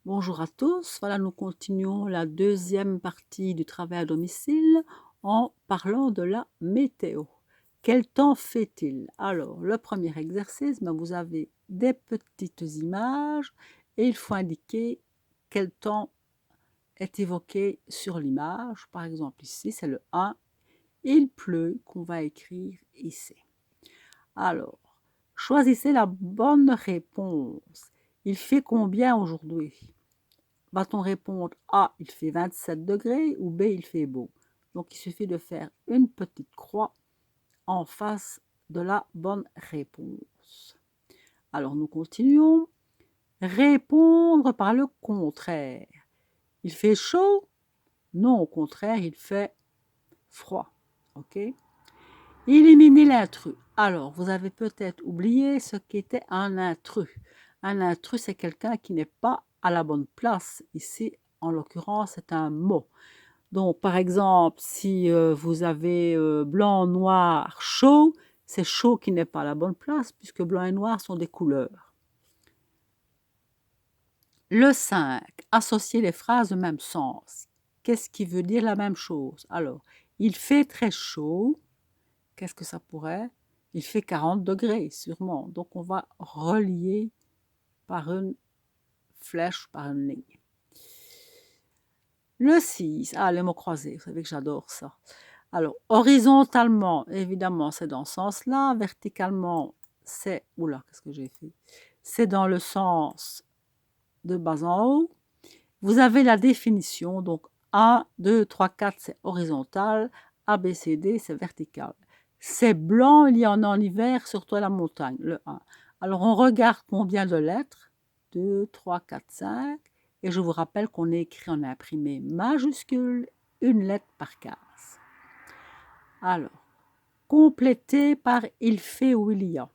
Bonjour à tous, voilà nous continuons la deuxième partie du travail à domicile en parlant de la météo. Quel temps fait-il? Alors, le premier exercice, vous avez des petites images et il faut indiquer quel temps est évoqué sur l'image. Par exemple, ici, c'est le 1, il pleut qu'on va écrire ici. Alors, choisissez la bonne réponse. Il fait combien aujourd'hui? Va-t-on répondre A, il fait 27 degrés ou B, il fait beau? Donc, il suffit de faire une petite croix en face de la bonne réponse. Alors, nous continuons. Répondre par le contraire. Il fait chaud? Non, au contraire, il fait froid. OK? Éliminer l'intrus. Alors, vous avez peut-être oublié ce qu'était un intrus. Un intrus, c'est quelqu'un qui n'est pas à la bonne place. Ici, en l'occurrence, c'est un mot. Donc, par exemple, si vous avez blanc, noir, chaud, c'est chaud qui n'est pas à la bonne place, puisque blanc et noir sont des couleurs. Le 5, associer les phrases au même sens. Qu'est-ce qui veut dire la même chose? Alors, il fait très chaud. Qu'est-ce que ça pourrait? Il fait 40 degrés, sûrement. Donc, on va relier par une flèche, par une ligne. Le 6, les mots croisés, vous savez que j'adore ça. Alors, horizontalement, évidemment, c'est dans ce sens-là. Verticalement, c'est... Oula, qu'est-ce que j'ai fait? C'est dans le sens de bas en haut. Vous avez la définition, donc 1, 2, 3, 4, c'est horizontal. A, B, C, D, c'est vertical. C'est blanc, il y en a en hiver, surtout à la montagne, le 1. Alors, on regarde combien de lettres. 2, 3, 4, 5. Et je vous rappelle qu'on est écrit en imprimé majuscule, une lettre par case. Alors, compléter par il fait ou il y a.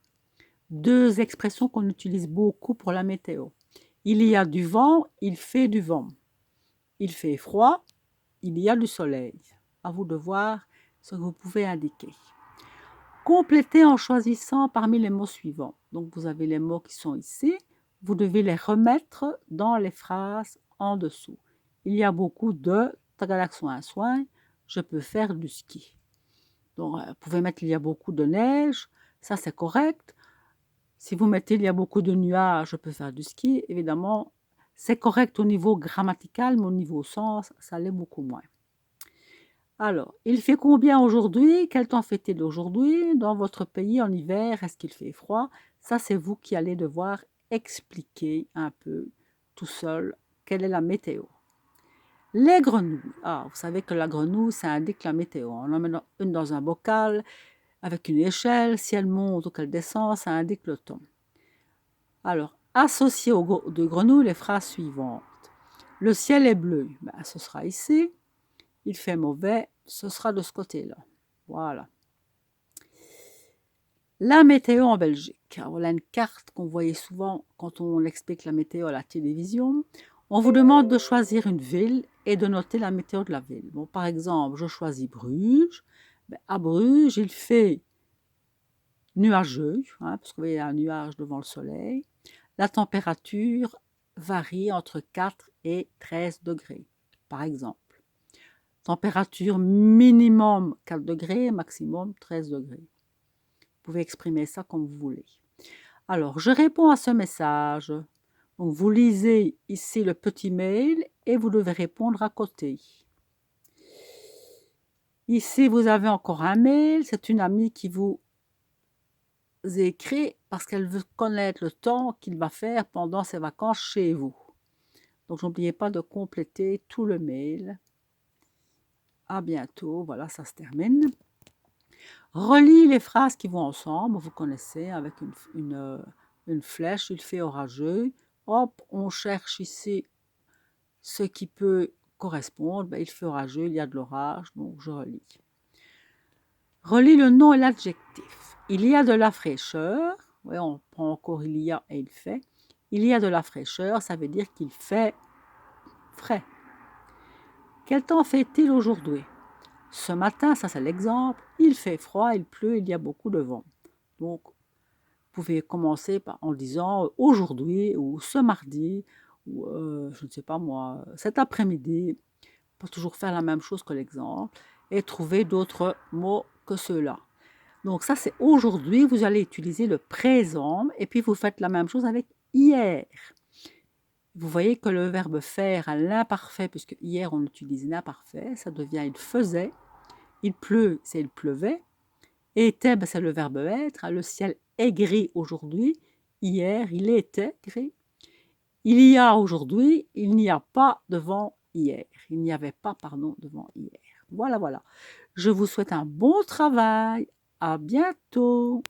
Deux expressions qu'on utilise beaucoup pour la météo. Il y a du vent, il fait du vent. Il fait froid, il y a du soleil. À vous de voir ce que vous pouvez indiquer. Complétez en choisissant parmi les mots suivants. Donc, vous avez les mots qui sont ici. Vous devez les remettre dans les phrases en dessous. Il y a beaucoup de tagalaxoin soin. Je peux faire du ski. Donc, vous pouvez mettre il y a beaucoup de neige. Ça, c'est correct. Si vous mettez il y a beaucoup de nuages, je peux faire du ski. Évidemment, c'est correct au niveau grammatical, mais au niveau sens, ça l'est beaucoup moins. Alors, il fait combien aujourd'hui? Quel temps fait-il aujourd'hui? Dans votre pays en hiver, est-ce qu'il fait froid? Ça, c'est vous qui allez devoir expliquer un peu tout seul quelle est la météo. Les grenouilles. Vous savez que la grenouille, ça indique la météo. On en met une dans un bocal avec une échelle. Si elle monte ou qu'elle descend, ça indique le temps. Alors, associez aux de grenouilles les phrases suivantes. Le ciel est bleu, ce sera ici. Il fait mauvais, ce sera de ce côté-là. Voilà. La météo en Belgique. Alors, voilà une carte qu'on voyait souvent quand on explique la météo à la télévision. On vous demande de choisir une ville et de noter la météo de la ville. Bon, par exemple, je choisis Bruges. À Bruges, il fait nuageux, parce qu'il y a un nuage devant le soleil. La température varie entre 4 et 13 degrés, par exemple. Température minimum 4 degrés, maximum 13 degrés. Vous pouvez exprimer ça comme vous voulez. Alors, je réponds à ce message. Donc, vous lisez ici le petit mail et vous devez répondre à côté. Ici, vous avez encore un mail. C'est une amie qui vous écrit parce qu'elle veut connaître le temps qu'il va faire pendant ses vacances chez vous. Donc, n'oubliez pas de compléter tout le mail. À bientôt. Voilà, ça se termine. Relis les phrases qui vont ensemble. Vous connaissez, avec une flèche, il fait orageux. Hop, on cherche ici ce qui peut correspondre. Il fait orageux, il y a de l'orage, donc je relis. Relis le nom et l'adjectif. Il y a de la fraîcheur. Oui, on prend encore il y a et il fait. Il y a de la fraîcheur, ça veut dire qu'il fait frais. Quel temps fait-il aujourd'hui? Ce matin, ça c'est l'exemple, il fait froid, il pleut, il y a beaucoup de vent. Donc, vous pouvez commencer en disant aujourd'hui ou ce mardi ou je ne sais pas moi, cet après-midi, pour toujours faire la même chose que l'exemple et trouver d'autres mots que ceux-là. Donc ça, c'est aujourd'hui, vous allez utiliser le présent et puis vous faites la même chose avec hier. Vous voyez que le verbe faire à l'imparfait, puisque hier on utilise l'imparfait, ça devient il faisait. Il pleut, c'est il pleuvait. Était, ben, c'est le verbe être. Le ciel est gris aujourd'hui. Hier, il était gris. Il y a aujourd'hui, il n'y a pas devant hier. Il n'y avait pas, pardon, devant hier. Voilà, voilà. Je vous souhaite un bon travail. À bientôt.